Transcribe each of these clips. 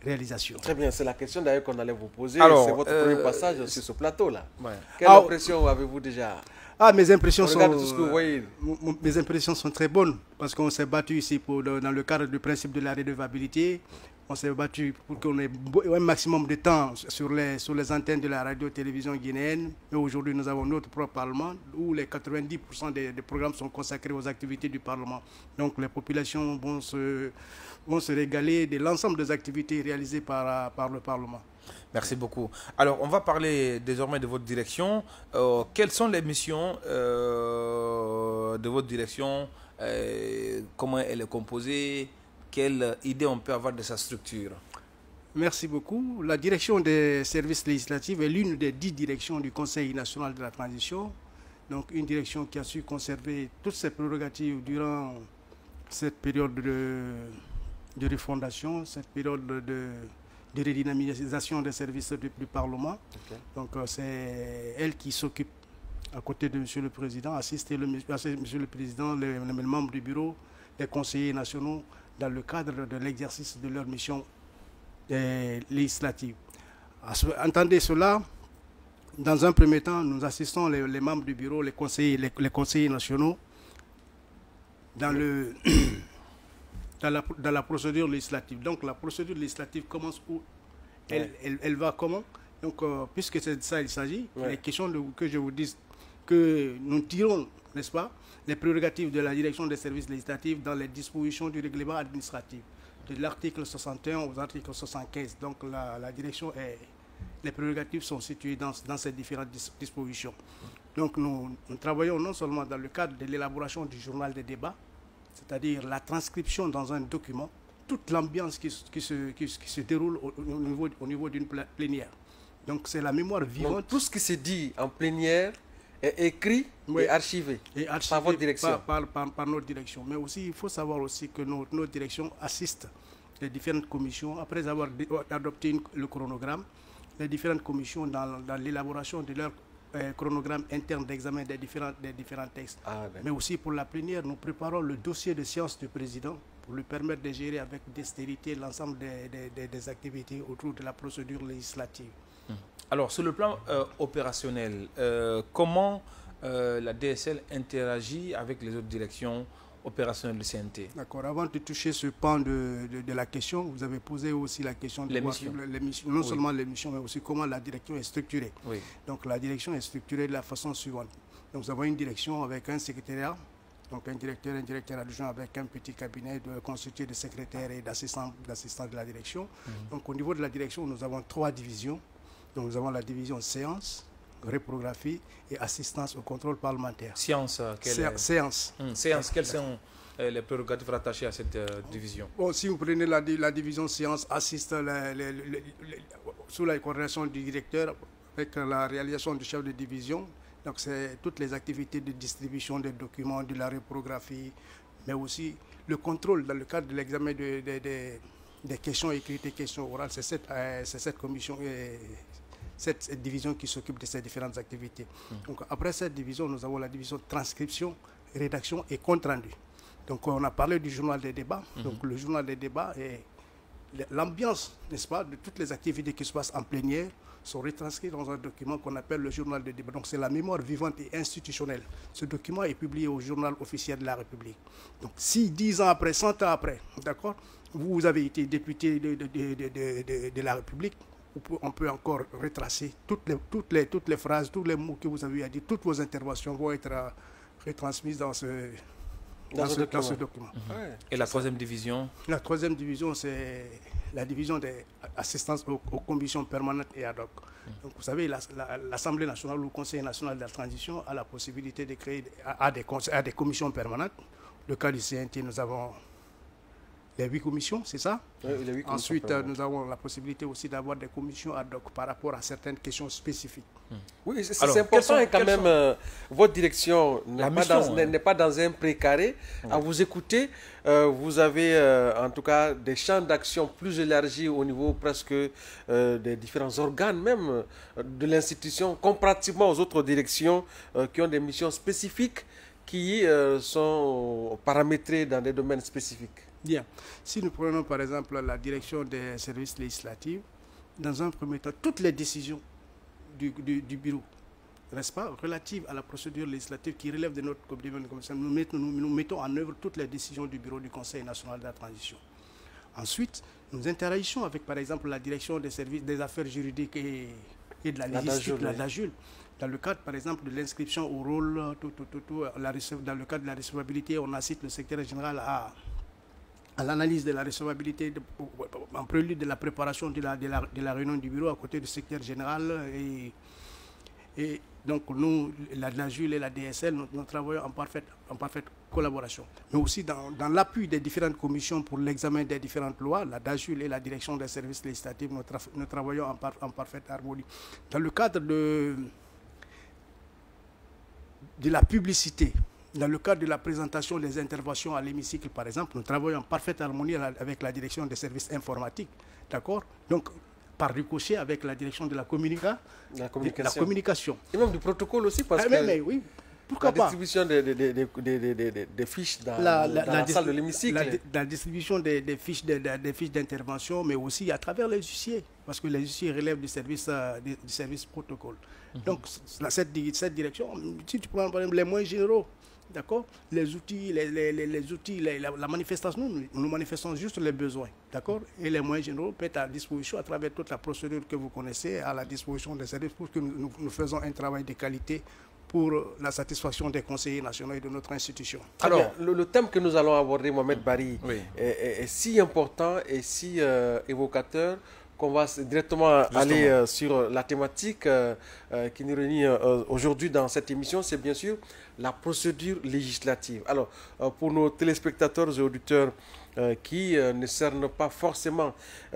réalisation. Très bien, c'est la question d'ailleurs qu'on allait vous poser. Alors, c'est votre premier passage sur ce plateau-là. Ouais. Quelle impression avez-vous déjà? Mes impressions Regardez tout ce que vous voyez. Mes impressions sont très bonnes parce qu'on s'est battu ici dans le cadre du principe de la redevabilité. On s'est battu pour qu'on ait un maximum de temps sur les antennes de la radio-télévision guinéenne. Et aujourd'hui, nous avons notre propre Parlement où les 90% des programmes sont consacrés aux activités du Parlement. Donc les populations vont se régaler de l'ensemble des activités réalisées par le Parlement. Merci beaucoup. Alors, on va parler désormais de votre direction. Quelles sont les missions de votre direction? Comment elle est composée? Quelle idée on peut avoir de sa structure? Merci beaucoup. La direction des services législatifs est l'une des 10 directions du Conseil national de la transition. Donc, une direction qui a su conserver toutes ses prérogatives durant cette période de refondation, cette période de redynamisation des services du Parlement. Okay. Donc c'est elle qui s'occupe, à côté de M. le Président, assister M. le Président, les membres du bureau, les conseillers nationaux, dans le cadre de l'exercice de leur mission législative. Entendez cela, dans un premier temps, nous assistons les membres du bureau, les conseillers nationaux, dans la procédure législative. Donc la procédure législative commence où? Elle va comment? Donc puisque c'est de ça il s'agit, il est question que je vous dise que nous tirons, n'est-ce pas, les prérogatives de la direction des services législatifs dans les dispositions du règlement administratif, de l'article 61 au article 75. Donc la direction les prérogatives sont situées dans ces différentes dispositions. Donc nous travaillons non seulement dans le cadre de l'élaboration du journal des débats, c'est-à-dire la transcription dans un document, toute l'ambiance qui se déroule au niveau d'une plénière. Donc c'est la mémoire vivante. Donc, tout ce qui se dit en plénière est écrit et archivé par votre direction. Par notre direction. Mais aussi, il faut savoir aussi que notre direction assiste les différentes commissions, après avoir adopté le chronogramme, les différentes commissions dans l'élaboration de leur chronogramme interne d'examen des différents textes. Mais aussi pour la plénière, nous préparons le dossier de séance du président pour lui permettre de gérer avec dextérité l'ensemble des activités autour de la procédure législative. Alors, sur le plan opérationnel, comment la DSL interagit avec les autres directions opérationnelles du CNT? D'accord. Avant de toucher ce pan de la question, vous avez posé aussi la question de les missions. Non seulement les missions, mais aussi comment la direction est structurée. Oui. Donc, la direction est structurée de la façon suivante. Donc, nous avons une direction avec un secrétariat, donc un directeur adjoint avec un petit cabinet constitué de secrétaires et d'assistants de la direction. Donc, au niveau de la direction, nous avons 3 divisions. Donc, nous avons la division séance, reprographie et assistance au contrôle parlementaire. Séance, séance. Séance, quelles sont les prérogatives rattachées à cette division? Bon, si vous prenez la division séance, assiste sous la coordination du directeur avec la réalisation du chef de division. Donc, c'est toutes les activités de distribution des documents, de la reprographie, mais aussi le contrôle dans le cadre de l'examen des questions écrites et questions orales. C'est cette commission cette division qui s'occupe de ces différentes activités. Donc, après cette division, nous avons la division transcription, rédaction et compte-rendu. Donc, on a parlé du journal des débats. Donc, le journal des débats est l'ambiance, n'est-ce pas, de toutes les activités qui se passent en plénière sont retranscrites dans un document qu'on appelle le journal des débats. Donc, c'est la mémoire vivante et institutionnelle. Ce document est publié au journal officiel de la République. Donc, si 10 ans après, 100 ans après, d'accord, vous avez été député de la République, on peut encore retracer toutes les phrases, tous les mots que vous avez à dire, toutes vos interventions vont être retransmises dans ce document. Et la troisième division? La troisième division, c'est la division des assistances aux commissions permanentes et ad hoc. Donc, vous savez, l'Assemblée nationale ou le Conseil national de la transition a la possibilité de créer des commissions permanentes. Le cas du CNT, nous avons les 8 commissions, c'est ça? Oui, les 8 Ensuite, nous avons la possibilité aussi d'avoir des commissions ad hoc par rapport à certaines questions spécifiques. Oui, c'est important et quand même, votre direction n'est pas dans un précaré. À vous écouter, vous avez en tout cas des champs d'action plus élargis au niveau presque des différents organes même de l'institution, comparativement aux autres directions qui ont des missions spécifiques qui sont paramétrées dans des domaines spécifiques. Bien. Si nous prenons par exemple la direction des services législatifs, dans un premier temps, toutes les décisions du bureau, n'est-ce pas, relatives à la procédure législative qui relève de notre commission, nous mettons en œuvre toutes les décisions du bureau du Conseil national de la transition. Ensuite, nous interagissons avec, par exemple, la direction des services des affaires juridiques et de la légistique, la DAJUL, dans le cadre, par exemple, de l'inscription au rôle, dans le cadre de la recevabilité, on incite le secrétaire général à l'analyse de la recevabilité en prélude de la préparation de la réunion du bureau à côté du secrétaire général. Et donc, nous, la DAJUL et la DSL, nous travaillons en parfaite collaboration. Mais aussi dans l'appui des différentes commissions pour l'examen des différentes lois, la DAJUL et la direction des services législatifs, nous travaillons en parfaite harmonie. Dans le cadre de la publicité, dans le cadre de la présentation des interventions à l'hémicycle, par exemple, nous travaillons en parfaite harmonie avec la direction des services informatiques. D'accord? Donc, par ricochet avec la direction de la communication. Et même du protocole aussi, parce que mais oui, pourquoi la distribution des fiches dans la salle de l'hémicycle. La distribution des fiches d'intervention, mais aussi à travers les huissiers, parce que les huissiers relèvent du service protocole. Donc, cette direction, si tu prends par exemple les moyens généraux, d'accord, les outils, la manifestation, nous manifestons juste les besoins, d'accord, et les moyens généraux peuvent être à disposition à travers toute la procédure que vous connaissez, à la disposition des services pour que nous faisons un travail de qualité pour la des conseillers nationaux et de notre institution. Alors, le thème que nous allons aborder, Mohamed Bari, est si important et si évocateur qu'on va directement aller sur la thématique qui nous réunit aujourd'hui dans cette émission, c'est bien sûr la procédure législative. Alors, pour nos téléspectateurs et auditeurs qui ne cernent pas forcément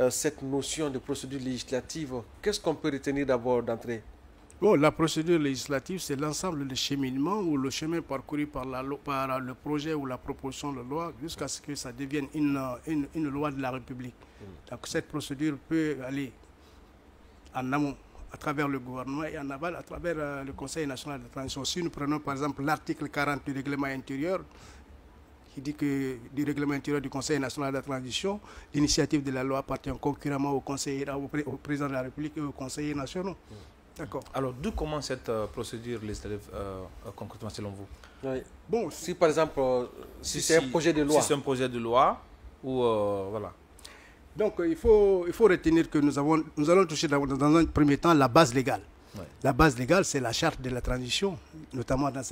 cette notion de procédure législative, qu'est-ce qu'on peut retenir d'abord d'entrée? Bon, la procédure législative, c'est l'ensemble de cheminement ou le chemin parcouru par le projet ou la proposition de loi jusqu'à ce que ça devienne une loi de la République. Donc cette procédure peut aller en amont à travers le gouvernement et en aval à travers le Conseil national de transition. Si nous prenons par exemple l'article 40 du règlement intérieur, qui dit que du règlement intérieur du Conseil national de la transition, l'initiative de la loi appartient concurremment au président de la République et aux conseillers nationaux. D'accord. Alors, d'où commence cette procédure législative concrètement selon vous? Oui. Bon, si par exemple, si c'est un projet de loi. Si c'est un projet de loi, ou voilà. Donc, il faut retenir que nous allons toucher dans un premier temps la base légale. Ouais. La base légale, c'est la charte de la transition, notamment dans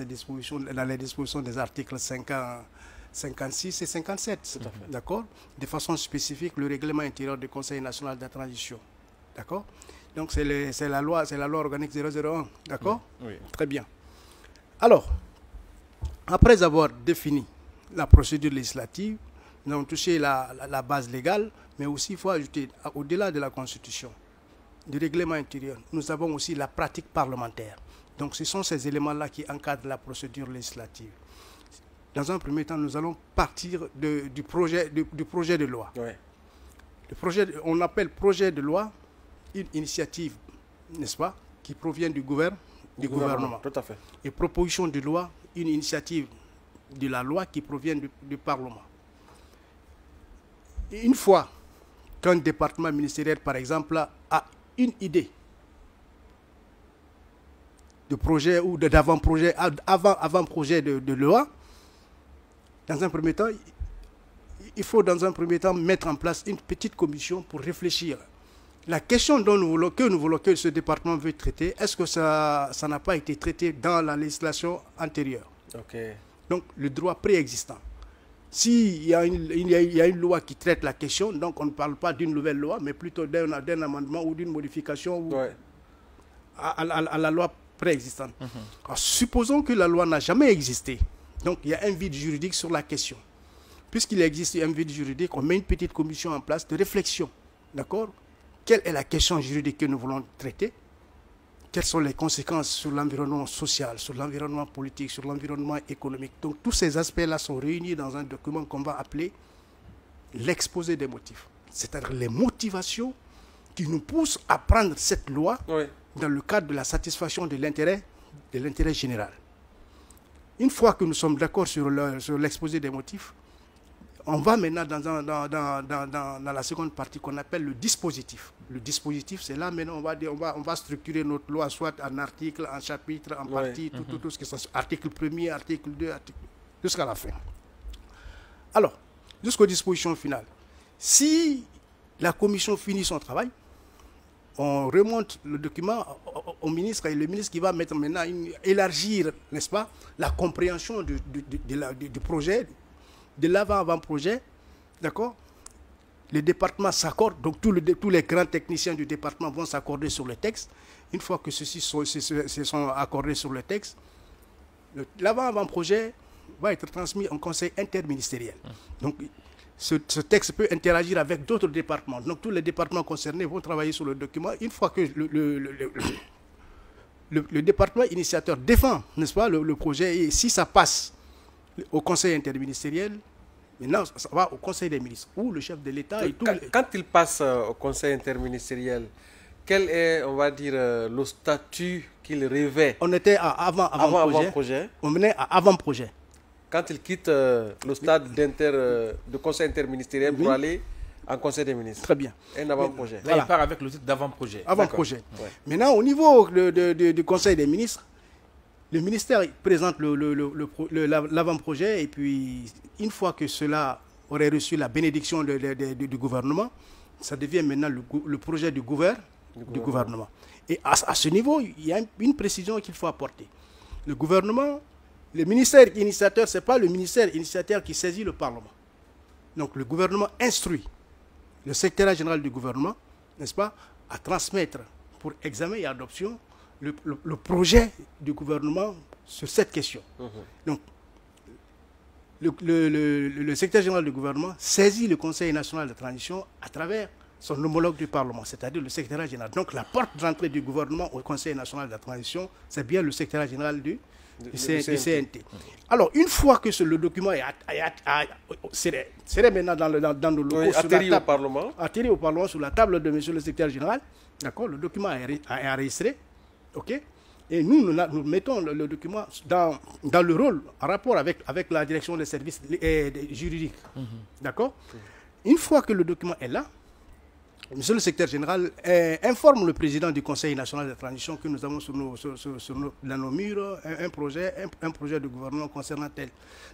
les dispositions des articles 56 et 57. D'accord. De façon spécifique, le règlement intérieur du Conseil national de la transition. D'accord. Donc, c'est la loi organique 001, d'accord? Oui. Très bien. Alors, après avoir défini la procédure législative, nous avons touché la base légale, mais aussi il faut ajouter, au-delà de la Constitution, du règlement intérieur, nous avons aussi la pratique parlementaire. Donc, ce sont ces éléments-là qui encadrent la procédure législative. Dans un premier temps, nous allons partir du projet de loi. Oui. On appelle projet de loi une initiative, n'est-ce pas, qui provient du gouvernement. Tout à fait. Et proposition de loi, une initiative de la loi qui provient du Parlement. Et une fois qu'un département ministériel, par exemple, a une idée de projet ou d'avant-projet, avant-projet de loi, dans un premier temps, il faut mettre en place une petite commission pour réfléchir. La question que nous voulons que ce département veut traiter, est-ce que ça n'a pas été traité dans la législation antérieure? Okay. Donc, le droit préexistant. S'il y a une loi qui traite la question, donc on ne parle pas d'une nouvelle loi, mais plutôt d'un amendement ou d'une modification à la loi préexistante. Alors, supposons que la loi n'a jamais existé. Donc, il y a un vide juridique sur la question. Puisqu'il existe un vide juridique, on met une petite commission en place de réflexion. D'accord? Quelle est la question juridique que nous voulons traiter? Quelles sont les conséquences sur l'environnement social, sur l'environnement politique, sur l'environnement économique? Donc tous ces aspects-là sont réunis dans un document qu'on va appeler l'exposé des motifs. C'est-à-dire les motivations qui nous poussent à prendre cette loi dans le cadre de la satisfaction de l'intérêt général. Une fois que nous sommes d'accord sur l'exposé des motifs, on va maintenant dans la seconde partie qu'on appelle le dispositif. Le dispositif, c'est là maintenant on va structurer notre loi soit en article, en chapitre, en partie, tout ce qui est article 1er, article 2, jusqu'à la fin. Alors, jusqu'aux dispositions finales. Si la commission finit son travail, on remonte le document au ministre, et le ministre qui va mettre maintenant élargir, n'est-ce pas, la compréhension du projet, de l'avant-projet, d'accord. Les départements s'accordent, donc tous les grands techniciens du département vont s'accorder sur le texte. Une fois que ceux-ci se sont accordés sur le texte, l'avant-projet va être transmis en conseil interministériel. Donc, ce texte peut interagir avec d'autres départements. Donc, tous les départements concernés vont travailler sur le document. Une fois que le département initiateur défend, n'est-ce pas, le projet, et si ça passe au conseil interministériel, maintenant, ça va au conseil des ministres, où le chef de l'État et tout... Quand il passe au conseil interministériel, quel est, on va dire, le statut qu'il revêt? On était à avant-projet. On menait à avant-projet. Quand il quitte le stade de conseil interministériel pour aller en conseil des ministres. Très bien. Un avant-projet. Là, il part avec le titre d'avant-projet. Avant-projet. Ouais. Maintenant, au niveau du conseil des ministres, le ministère présente l'avant-projet et puis, une fois que cela aurait reçu la bénédiction du gouvernement, ça devient maintenant le projet du gouvernement. Et à ce niveau, il y a une précision qu'il faut apporter. Le gouvernement... Le ministère initiateur, ce n'est pas le ministère initiateur qui saisit le Parlement. Donc le gouvernement instruit le secrétaire général du gouvernement, n'est-ce pas, à transmettre pour examen et adoption le projet du gouvernement sur cette question. Donc le secrétaire général du gouvernement saisit le Conseil national de transition à travers son homologue du Parlement, c'est-à-dire le secrétaire général. Donc la porte d'entrée du gouvernement au Conseil national de la transition, c'est bien le secrétaire général du CNT. Alors, une fois que le document serait maintenant dans le locaux, atterri au Parlement, sur la table de monsieur le secrétaire général, d'accord, le document est enregistré, ok, et nous mettons le document dans le rôle, en rapport avec la direction des services juridiques, d'accord. Une fois que le document est là, monsieur le secrétaire général informe le président du Conseil national de transition que nous avons dans nos murs un projet de gouvernement concernant tel.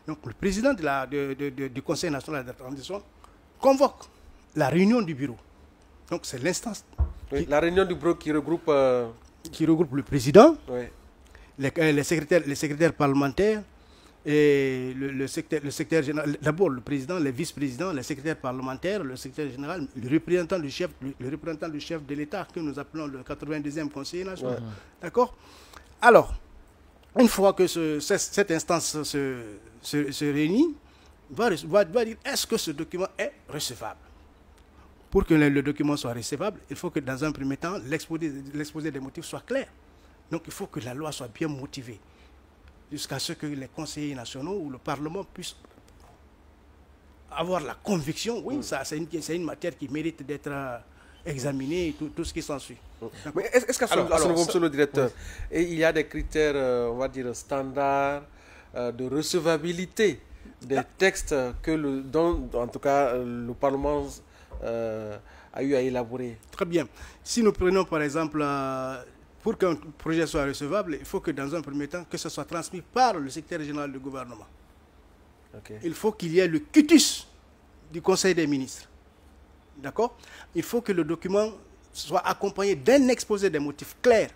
Donc le président du Conseil national de transition convoque la réunion du bureau. Donc c'est l'instance. Oui, la réunion du bureau qui regroupe le président, oui, les secrétaires parlementaires, et le secrétaire général, d'abord le président, les vice-présidents, les secrétaires parlementaires, le secrétaire général, le représentant du chef de l'État que nous appelons le 92e conseiller national. D'accord. Alors, une fois que cette instance se réunit, va dire est-ce que ce document est recevable. Pour que le document soit recevable, il faut que dans un premier temps, l'exposé des motifs soit clair. Donc il faut que la loi soit bien motivée, jusqu'à ce que les conseillers nationaux ou le Parlement puissent avoir la conviction, oui, c'est une matière qui mérite d'être examinée et tout ce qui s'ensuit. Mais est-ce qu'à ce niveau, monsieur le directeur, oui, il y a des critères, on va dire, standards de recevabilité des textes dont, en tout cas, le Parlement a eu à élaborer? Très bien. Si nous prenons, par exemple... pour qu'un projet soit recevable, il faut que dans un premier temps, que ce soit transmis par le secrétaire général du gouvernement. Okay. Il faut qu'il y ait le quitus du Conseil des ministres. D'accord? Il faut que le document soit accompagné d'un exposé des motifs clairs.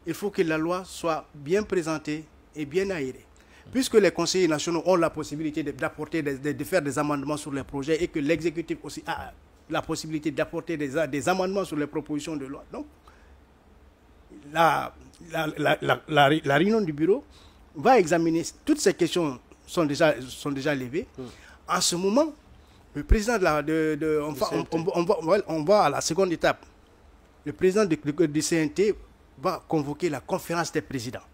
Il faut que la loi soit bien présentée et bien aérée. Puisque les conseillers nationaux ont la possibilité de faire des amendements sur les projets et que l'exécutif aussi a la possibilité d'apporter des amendements sur les propositions de loi. Donc, la réunion du bureau va examiner toutes ces questions sont déjà levées. En ce moment, le président on va à la seconde étape. Le président du CNT va convoquer la conférence des présidents.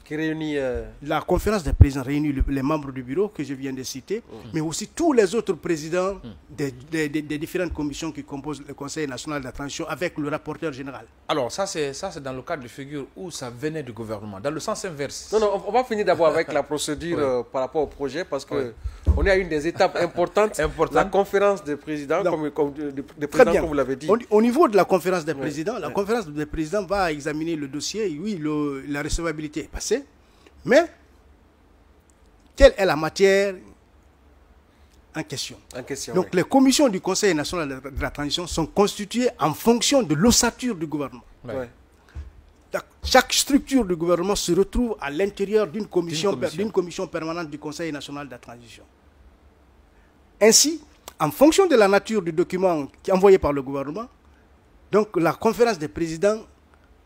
Qui réunit... La conférence des présidents réunit les membres du bureau que je viens de citer, mais aussi tous les autres présidents des différentes commissions qui composent le Conseil national de la transition avec le rapporteur général. Alors, ça c'est dans le cadre de figure où ça venait du gouvernement, dans le sens inverse. Non, on va finir d'abord avec la procédure par rapport au projet, parce que on est à une des étapes importantes, la conférence des présidents, comme vous l'avez dit. Au niveau de la conférence des présidents, la conférence des présidents va examiner le dossier. Oui, la recevabilité est passée, mais quelle est la matière en question? Donc, les commissions du Conseil national de la transition sont constituées en fonction de l'ossature du gouvernement. Chaque structure du gouvernement se retrouve à l'intérieur d'une commission permanente du Conseil national de la transition. Ainsi, en fonction de la nature du document qui est envoyé par le gouvernement, donc la conférence des présidents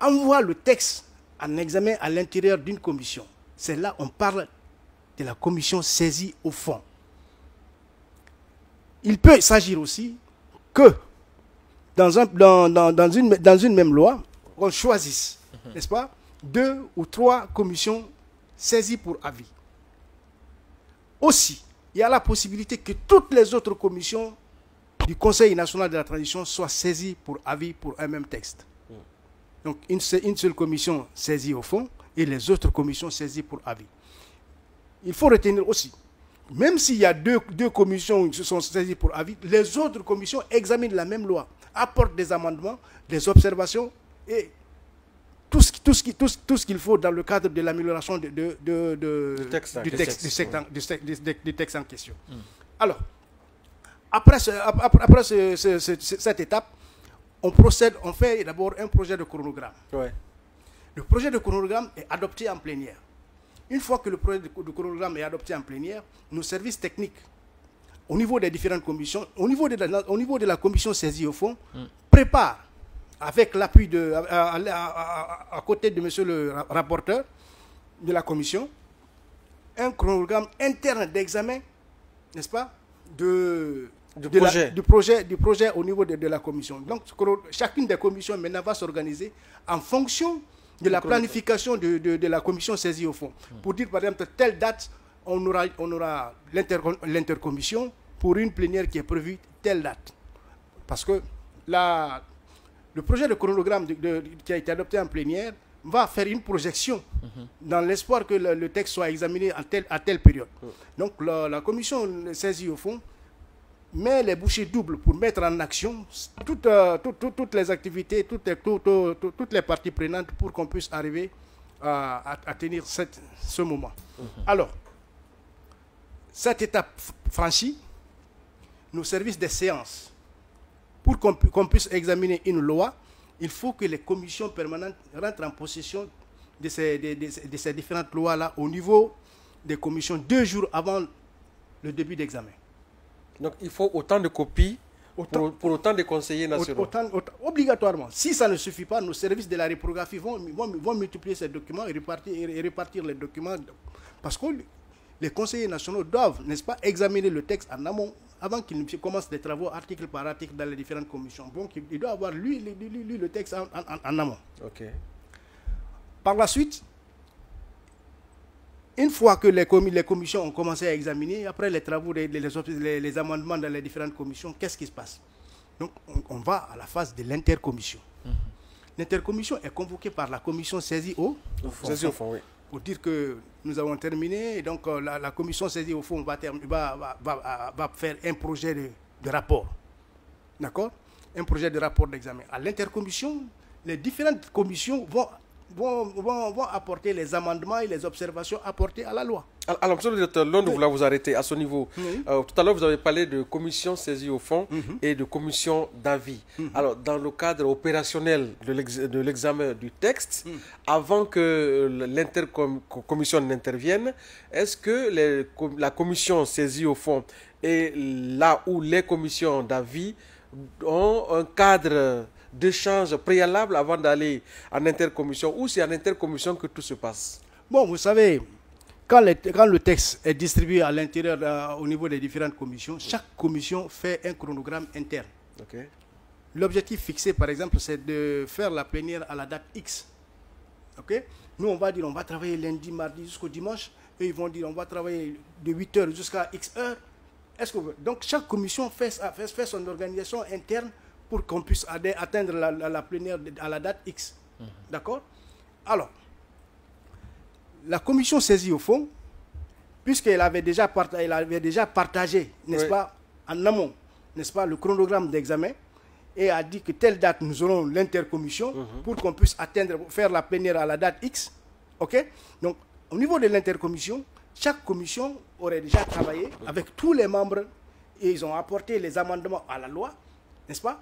envoie le texte en examen à l'intérieur d'une commission. C'est là qu'on parle de la commission saisie au fond. Il peut s'agir aussi que dans une même loi, on choisisse, n'est-ce pas, 2 ou 3 commissions saisies pour avis. Aussi, il y a la possibilité que toutes les autres commissions du Conseil national de la transition soient saisies pour avis pour un même texte. Donc, une seule commission saisie au fond et les autres commissions saisies pour avis. Il faut retenir aussi, même s'il y a deux commissions qui se sont saisies pour avis, les autres commissions examinent la même loi, apportent des amendements, des observations et tout ce qu'il faut dans le cadre de l'amélioration du texte en question. Alors, après cette étape, on fait d'abord un projet de chronogramme. Le projet de chronogramme est adopté en plénière. Une fois que le projet de chronogramme est adopté en plénière, nos services techniques, au niveau des différentes commissions, au niveau de la commission saisie au fond, préparent, avec l'appui à côté de monsieur le rapporteur de la commission, un chronogramme interne d'examen, n'est-ce pas, du projet au niveau de la commission. Donc, chacune des commissions maintenant va s'organiser en fonction de la planification de la commission saisie au fond. Pour dire, par exemple, telle date, on aura l'intercommission pour une plénière qui est prévue telle date. Parce que le projet de chronogramme qui a été adopté en plénière va faire une projection dans l'espoir que le texte soit examiné à telle période. Donc, la commission saisie au fond met les bouchées doubles pour mettre en action toutes les activités, toutes les parties prenantes pour qu'on puisse arriver à tenir ce moment. Alors, cette étape franchie, nos services des séances, pour qu'on puisse examiner une loi, il faut que les commissions permanentes rentrent en possession de ces différentes lois-là au niveau des commissions 2 jours avant le début d'examen. Donc il faut autant de copies pour autant de conseillers nationaux. Obligatoirement. Si ça ne suffit pas, nos services de la reprographie vont multiplier ces documents et répartir les documents. Parce que les conseillers nationaux doivent, n'est-ce pas, examiner le texte en amont avant qu'ils ne commencent des travaux article par article dans les différentes commissions. Donc il doit avoir lu le texte en amont. Par la suite, une fois que les commissions ont commencé à examiner, après les travaux, les amendements dans les différentes commissions, qu'est-ce qui se passe? Donc, on va à la phase de l'intercommission. L'intercommission est convoquée par la commission saisie au fond. Pour dire que nous avons terminé, et donc la commission saisie au fond va faire un projet de rapport. D'accord? Un projet de rapport d'examen. À l'intercommission, les différentes commissions vont apporter les amendements et les observations apportées à la loi. Alors, monsieur le directeur, l'on voulait vous arrêter à ce niveau. Tout à l'heure, vous avez parlé de commission saisie au fond et de commission d'avis. Alors, dans le cadre opérationnel de l'examen du texte, avant que l'intercommission n'intervienne, est-ce que la commission saisie au fond et là où les commissions d'avis ont un cadre d'échange préalable avant d'aller en intercommission, ou c'est en intercommission que tout se passe? Bon, vous savez, quand le texte est distribué à l'intérieur, au niveau des différentes commissions, chaque commission fait un chronogramme interne. L'objectif fixé, par exemple, c'est de faire la plénière à la date X. Okay? Nous, on va dire on va travailler lundi, mardi jusqu'au dimanche. Eux, ils vont dire on va travailler de 8h jusqu'à X heures. Donc, chaque commission fait son organisation interne pour qu'on puisse atteindre la plénière à la date X. D'accord? Alors, la commission saisie au fond, puisqu'elle avait déjà partagé, n'est-ce pas, en amont, n'est-ce pas, le chronogramme d'examen, et a dit que telle date, nous aurons l'intercommission pour qu'on puisse faire la plénière à la date X. OK? Donc, au niveau de l'intercommission, chaque commission aurait déjà travaillé avec tous les membres et ils ont apporté les amendements à la loi, n'est-ce pas?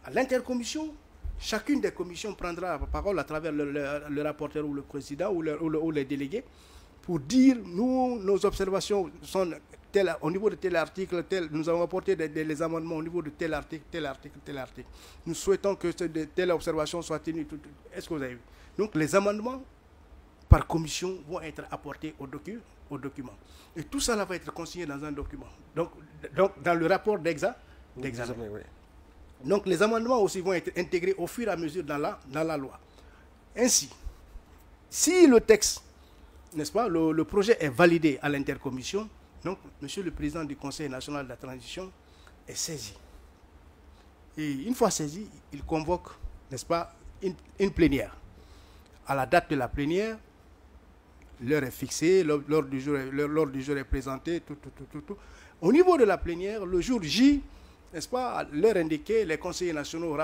À l'intercommission, chacune des commissions prendra la parole à travers le rapporteur ou le président ou les délégués pour dire, nos observations sont telles, au niveau de tel article, nous avons apporté les amendements au niveau de tel article, tel article, tel article. Nous souhaitons que telle observation soit tenue. Est-ce que vous avez vu? Donc les amendements par commission vont être apportés au document. Et tout ça là va être consigné dans un document. Donc dans le rapport d'examen. Oui. Donc les amendements aussi vont être intégrés au fur et à mesure dans la loi. Ainsi, si le texte, n'est-ce pas, le projet est validé à l'intercommission, donc monsieur le président du Conseil national de la transition est saisi. Et une fois saisi, il convoque, n'est-ce pas, une plénière. À la date de la plénière, l'heure est fixée, l'ordre du jour est présenté, tout. Au niveau de la plénière, le jour J, n'est-ce pas, à l'heure indiquée, les conseillers nationaux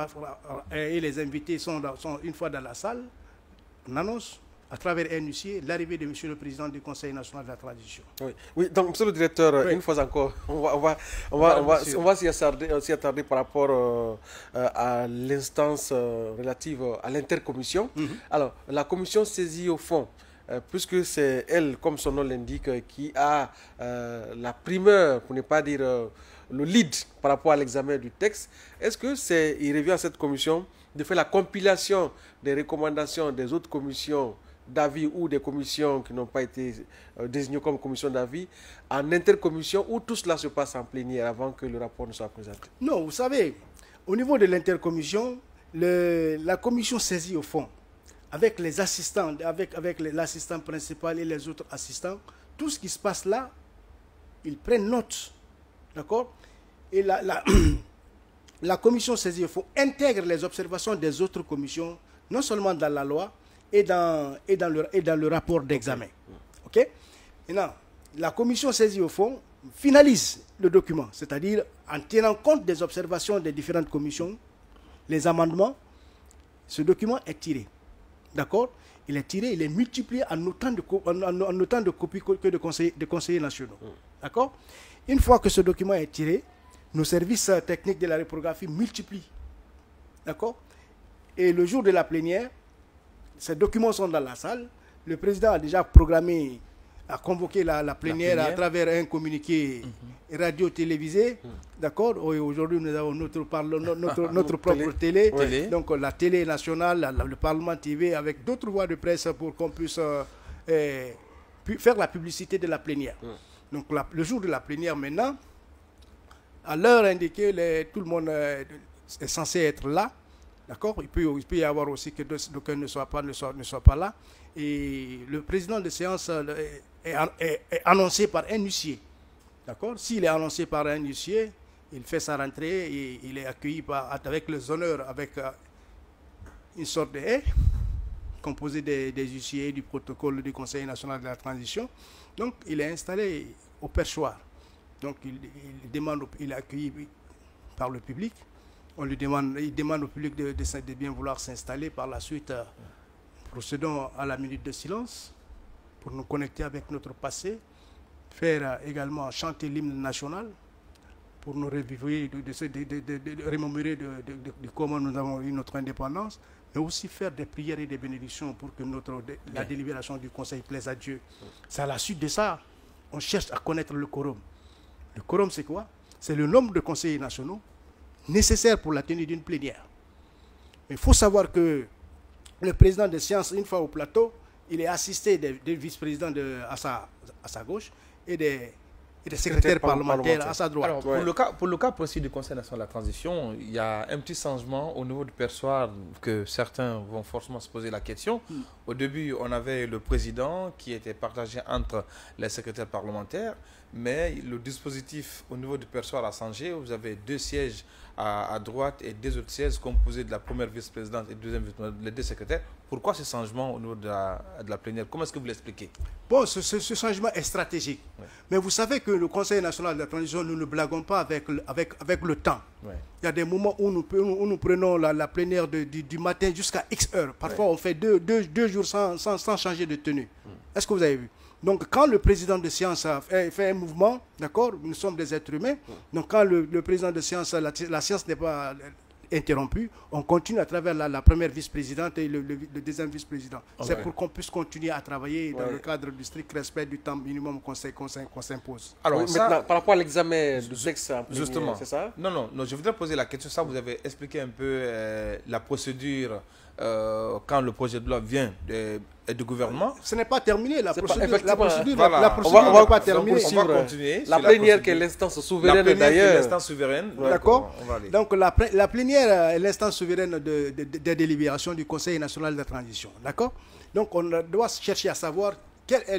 et les invités sont une fois dans la salle. On annonce à travers un huissier l'arrivée de monsieur le président du Conseil national de la transition. Oui, donc monsieur le directeur, une fois encore, on va s'y attarder par rapport à l'instance relative à l'intercommission. Alors, la commission saisie au fond, puisque c'est elle, comme son nom l'indique, qui a la primeur, pour ne pas dire le lead par rapport à l'examen du texte, est-ce que il revient à cette commission de faire la compilation des recommandations des autres commissions d'avis ou des commissions qui n'ont pas été désignées comme commission d'avis en intercommission, où tout cela se passe en plénière avant que le rapport ne soit présenté? Non, vous savez, au niveau de l'intercommission, la commission saisie au fond, avec les assistants, avec l'assistant principal et les autres assistants, tout ce qui se passe là, ils prennent note. D'accord? Et la commission saisie au fond intègre les observations des autres commissions, non seulement dans la loi, et dans le rapport d'examen. OK? Maintenant, la commission saisie au fond finalise le document, c'est-à-dire en tenant compte des observations des différentes commissions, les amendements, ce document est tiré. D'accord? Il est tiré, il est multiplié en autant de copies que de conseillers nationaux. D'accord? Une fois que ce document est tiré, nos services techniques de la reprographie multiplient. D'accord? Et le jour de la plénière, ces documents sont dans la salle. Le président a déjà convoqué la plénière à travers un communiqué radio-télévisé. D'accord? Aujourd'hui, nous avons notre propre télé. Donc la télé nationale, le Parlement TV, avec d'autres voies de presse pour qu'on puisse faire la publicité de la plénière. Donc le jour de la plénière maintenant, à l'heure indiquée, tout le monde est censé être là. D'accord? Il peut y avoir aussi que d'aucuns ne soient pas là. Et le président de séance est annoncé par un huissier. D'accord? S'il est annoncé par un huissier, il fait sa rentrée et il est accueilli avec les honneurs, avec une sorte de haie, composée des huissiers du protocole du Conseil national de la transition. Donc, il est installé au perchoir. Donc, il est accueilli par le public. Il demande au public de bien vouloir s'installer. Par la suite, procédons à la minute de silence pour nous connecter avec notre passé, faire également chanter l'hymne national pour nous remémorer de comment nous avons eu notre indépendance, mais aussi faire des prières et des bénédictions pour que la délibération du Conseil plaise à Dieu. C'est à la suite de ça, on cherche à connaître le quorum. Le quorum, c'est quoi? C'est le nombre de conseillers nationaux nécessaire pour la tenue d'une plénière. Il faut savoir que le président de séance, une fois au plateau, il est assisté des vice-présidents à sa gauche et des et des secrétaires parlementaires à sa droite. Alors, pour le cas précis du Conseil national de la transition, il y a un petit changement au niveau du perchoir que certains vont forcément se poser la question. Au début, on avait le président qui était partagé entre les secrétaires parlementaires, mais le dispositif au niveau du perchoir a changé. Vous avez 2 sièges à droite et 2 autres sièges composés de la première vice-présidente et deuxième vice-présidente, les 2 secrétaires. Pourquoi ce changement au niveau de la plénière? Comment est-ce que vous l'expliquez? Bon, ce changement est stratégique. Mais vous savez que le Conseil national de la transition, nous ne blaguons pas avec le temps. Il y a des moments où nous prenons la plénière du matin jusqu'à X heures. Parfois, on fait deux jours sans changer de tenue. Est-ce que vous avez vu? Donc, quand le président de séance fait un mouvement, d'accord, nous sommes des êtres humains, donc quand le président de séance, la séance n'est pas interrompue, on continue à travers la première vice-présidente et le deuxième vice-président. C'est pour qu'on puisse continuer à travailler dans le cadre du strict respect du temps minimum qu'on s'impose. Alors, maintenant, par rapport à l'examen du texte, justement, c'est ça? Non, je voudrais poser la question. Ça, vous avez expliqué un peu la procédure quand le projet de loi vient du gouvernement. Ce n'est pas terminé, la procédure n'est pas terminée. On va continuer. La plénière qui est l'instance souveraine d'ailleurs. D'accord. Donc la plénière est l'instance souveraine des délibérations du Conseil national de la transition. D'accord. Donc on doit chercher à savoir quel est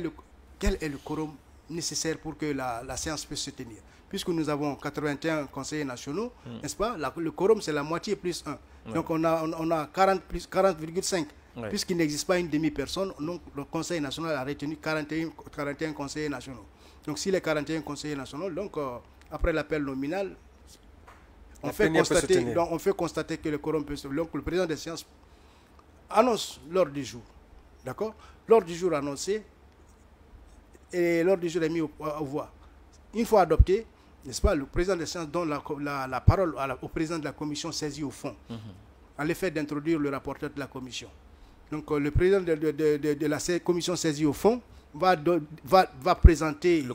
le quorum nécessaire pour que la séance puisse se tenir. Puisque nous avons 81 conseillers nationaux, n'est-ce pas? Le quorum, c'est la moitié plus 1. Donc on a 40,5. Puisqu'il n'existe pas une demi-personne, donc le Conseil national a retenu 41 conseillers nationaux. Donc si les 41 conseillers nationaux, donc après l'appel nominal, on fait constater que le quorum peut se tenir. Donc le président des séances annonce l'ordre du jour. D'accord? L'ordre du jour annoncé et l'ordre du jour est mis aux voix. Une fois adopté, n'est-ce pas, le président des séances donne la parole au président de la commission saisi au fond, à l'effet d'introduire le rapporteur de la commission. Donc le président de la commission saisie au fond va présenter le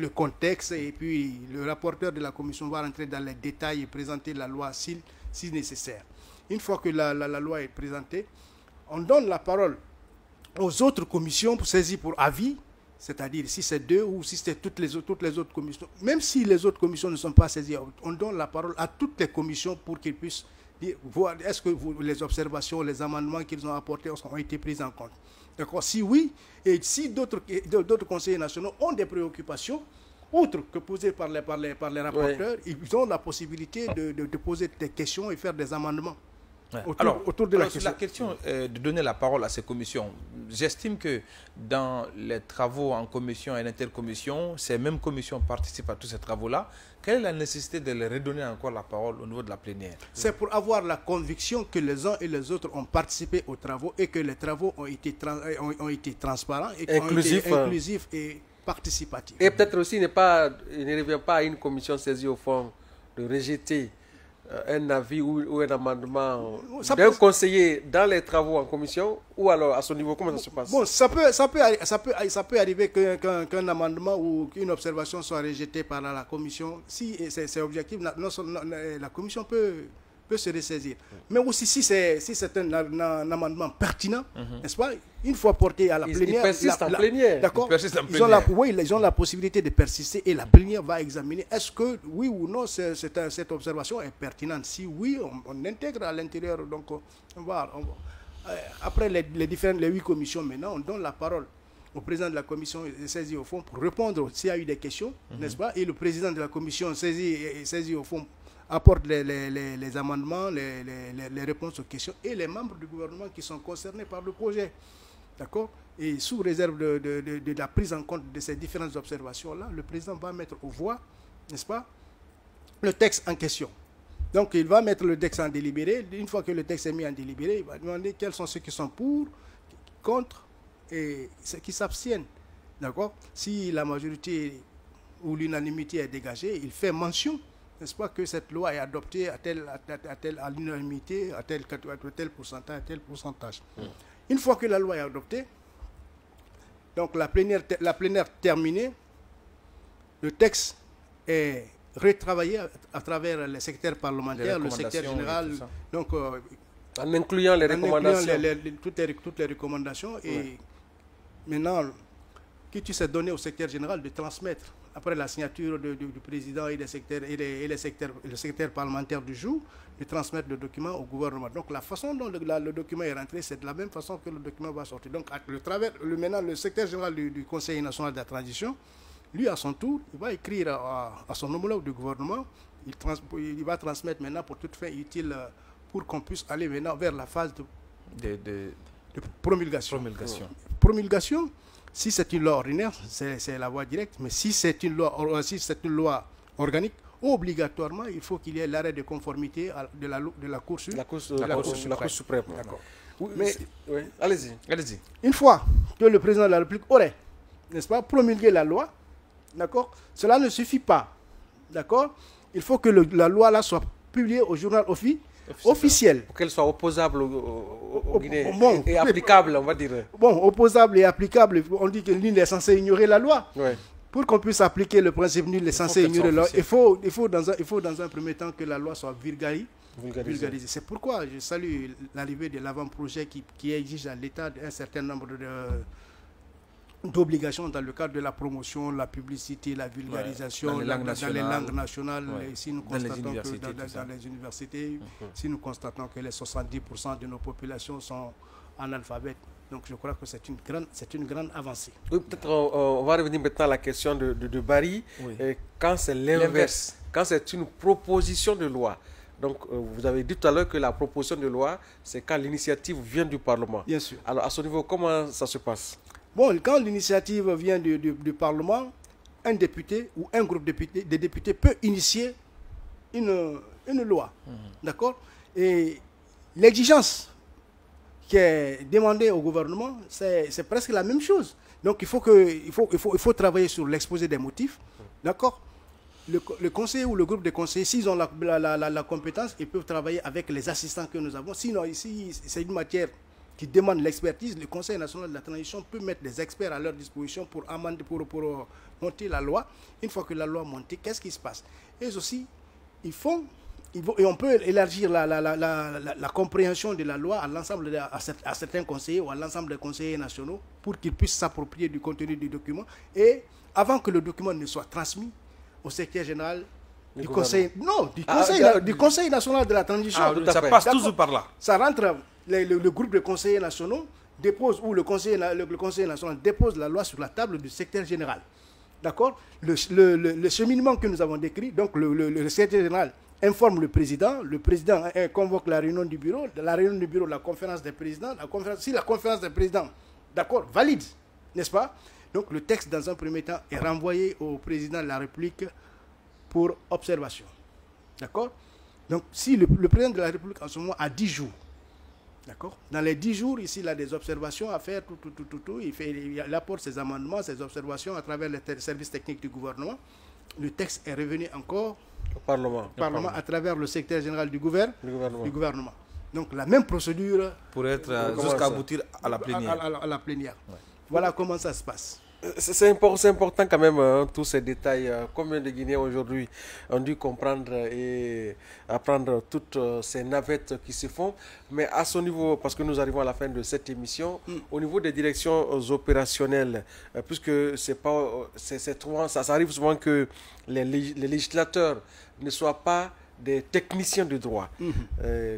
contexte et puis le rapporteur de la commission va rentrer dans les détails et présenter la loi si nécessaire. Une fois que la loi est présentée, on donne la parole aux autres commissions saisies pour avis, c'est-à-dire si c'est 2 ou si c'est toutes les autres commissions. Même si les autres commissions ne sont pas saisies, on donne la parole à toutes les commissions pour qu'ils puissent voir est-ce que les observations, les amendements qu'ils ont apportés ont été pris en compte. D'accord. Si oui, et si d'autres conseillers nationaux ont des préoccupations, autres que posées par les rapporteurs, ils ont la possibilité de poser des questions et faire des amendements. Autour de la question de donner la parole à ces commissions, j'estime que dans les travaux en commission et en intercommission, ces mêmes commissions participent à tous ces travaux-là. Quelle est la nécessité de leur redonner encore la parole au niveau de la plénière? C'est pour avoir la conviction que les uns et les autres ont participé aux travaux et que les travaux ont été transparents et inclusifs et participatifs. Et peut-être aussi il ne revient pas à une commission saisie au fond de rejeter un avis ou un amendement d'un conseiller dans les travaux en commission ou alors à son niveau, comment ça se passe? Bon, ça peut arriver qu'un amendement ou qu'une observation soit rejetée par la commission. Si c'est objectif, la commission peut se ressaisir. Mais aussi si c'est un amendement pertinent, n'est-ce pas? Une fois porté à la plénière, ils persistent en plénière. D'accord. Ils ont la possibilité de persister et la plénière va examiner est-ce que oui ou non cette observation est pertinente. Si oui, on intègre à l'intérieur. Donc après les 8 commissions maintenant, on donne la parole au président de la commission saisie au fond pour répondre s'il y a eu des questions, n'est-ce pas? Et le président de la commission saisie au fond apporte les amendements, les réponses aux questions et les membres du gouvernement qui sont concernés par le projet. D'accord? Et sous réserve de la prise en compte de ces différentes observations-là, le président va mettre aux voix, n'est-ce pas, le texte en question. Donc il va mettre le texte en délibéré. Une fois que le texte est mis en délibéré, il va demander quels sont ceux qui sont pour, contre et ceux qui s'abstiennent. D'accord? Si la majorité ou l'unanimité est dégagée, il fait mention, n'est-ce pas, que cette loi est adoptée à l'unanimité, à tel pourcentage. Une fois que la loi est adoptée, donc la plénière terminée, le texte est retravaillé à travers les secrétaires parlementaires, le secrétaire général, donc en incluant les recommandations. Toutes les recommandations. Et maintenant, qui tu s'est donné au secrétaire général de transmettre après la signature du président et, le secrétaire parlementaire du jour, de transmettre le document au gouvernement. Donc la façon dont le document est rentré, c'est de la même façon que le document va sortir. Donc maintenant, le secrétaire général du Conseil national de la transition, lui à son tour, il va écrire à son homologue du gouvernement, il va transmettre maintenant pour toute fin utile pour qu'on puisse aller maintenant vers la phase de promulgation. Promulgation, si c'est une loi ordinaire, c'est la voie directe, mais si c'est une loi organique, obligatoirement, il faut qu'il y ait l'arrêt de conformité de la Cour suprême. D'accord. Mais, allez-y. Une fois que le président de la République aurait, n'est-ce pas, promulgué la loi, d'accord, cela ne suffit pas, d'accord. Il faut que la loi là soit publiée au journal officiel. Pour qu'elle soit opposable au Guinéens et applicable, on va dire. Bon, opposable et applicable, on dit que nul n'est censé ignorer la loi. Ouais. Pour qu'on puisse appliquer le principe nul n'est censé ignorer la loi, il faut dans un premier temps que la loi soit vulgarisée. C'est pourquoi je salue l'arrivée de l'avant-projet qui exige à l'État un certain nombre d'obligations dans le cadre de la promotion, la publicité, la vulgarisation, dans les langues nationales. Si nous constatons que dans les universités, si nous constatons que les 70% de nos populations sont analphabètes. Donc je crois que c'est une grande avancée. Oui, peut-être on va revenir maintenant à la question de Barry. Oui. Quand c'est l'inverse, quand c'est une proposition de loi. Donc vous avez dit tout à l'heure que la proposition de loi, c'est quand l'initiative vient du Parlement. Bien sûr. Alors à ce niveau, comment ça se passe? Bon, quand l'initiative vient du Parlement, un député ou un groupe de députés peut initier une loi. D'accord? Et l'exigence qui est demandée au gouvernement, c'est presque la même chose. Donc il faut travailler sur l'exposé des motifs. D'accord? Le conseiller ou le groupe de conseillers, s'ils ont la compétence, ils peuvent travailler avec les assistants que nous avons. Sinon, ici, c'est une matière qui demande l'expertise. Le Conseil national de la transition peut mettre des experts à leur disposition pour monter la loi. Une fois que la loi est montée, qu'est-ce qui se passe? Et aussi, et on peut élargir la compréhension de la loi à certains conseillers ou à l'ensemble des conseillers nationaux pour qu'ils puissent s'approprier du contenu du document. Et avant que le document ne soit transmis au secrétaire général du Conseil national de la transition. Ça passe toujours par là. Ça rentre, le groupe de conseillers nationaux dépose, ou le conseil national dépose la loi sur la table du secrétaire général. D'accord? Le cheminement que nous avons décrit, donc le secrétaire général informe le président convoque la réunion du bureau, la conférence des présidents, si la conférence des présidents, d'accord, valide, n'est-ce pas? Donc le texte, dans un premier temps, est renvoyé au président de la République pour observation. D'accord? Donc si le président de la République en ce moment a 10 jours, d'accord? Dans les 10 jours, ici, il a des observations à faire, il apporte ses amendements, ses observations à travers les services techniques du gouvernement. Le texte est revenu encore au Parlement à travers le secrétaire général du gouvernement. Donc la même procédure pour être jusqu'à aboutir à la plénière. À la plénière. Ouais. Voilà comment ça se passe. C'est important quand même, tous ces détails. Combien de Guinéens aujourd'hui ont dû comprendre et apprendre toutes ces navettes qui se font. Mais à ce niveau, parce que nous arrivons à la fin de cette émission, au niveau des directions opérationnelles, puisque ça arrive souvent que les législateurs ne soient pas des techniciens de droit,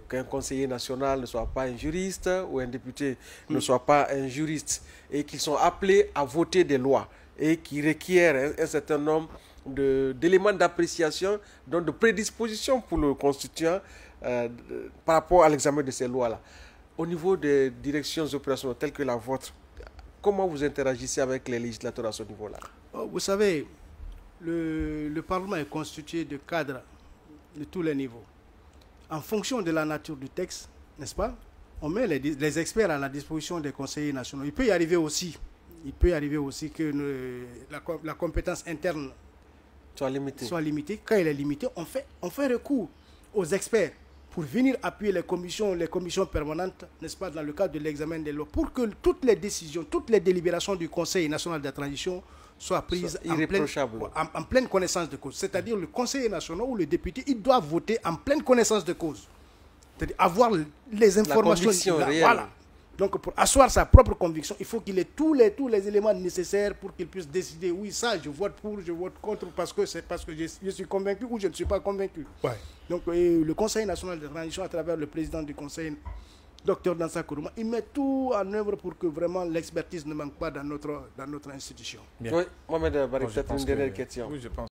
qu'un conseiller national ne soit pas un juriste ou un député ne soit pas un juriste, et qu'ils sont appelés à voter des lois et qui requièrent un certain nombre d'éléments d'appréciation, donc de prédisposition pour le constituant par rapport à l'examen de ces lois-là. Au niveau des directions opérationnelles telles que la vôtre, comment vous interagissez avec les législateurs à ce niveau-là? Vous savez, le Parlement est constitué de cadres de tous les niveaux. En fonction de la nature du texte, n'est-ce pas, on met les experts à la disposition des conseillers nationaux. Il peut y arriver aussi que la compétence interne soit limitée. Quand elle est limitée, on fait recours aux experts pour venir appuyer les commissions permanentes, n'est-ce pas, dans le cadre de l'examen des lois, pour que toutes les décisions, toutes les délibérations du Conseil national de la transition soient prises en pleine connaissance de cause. C'est-à-dire le conseiller national ou le député, il doit voter en pleine connaissance de cause. C'est-à-dire avoir les informations. La conviction réelle. Voilà. Donc, pour asseoir sa propre conviction, il faut qu'il ait tous les éléments nécessaires pour qu'il puisse décider, oui, ça, je vote pour, je vote contre, parce que je suis convaincu ou je ne suis pas convaincu. Ouais. Donc, le Conseil national de transition, à travers le président du Conseil, Dr Dansa Kourouma, il met tout en œuvre pour que vraiment l'expertise ne manque pas dans notre institution. Bien. Oui, Mohamed Barik, peut-être une dernière question. Oui, je pense.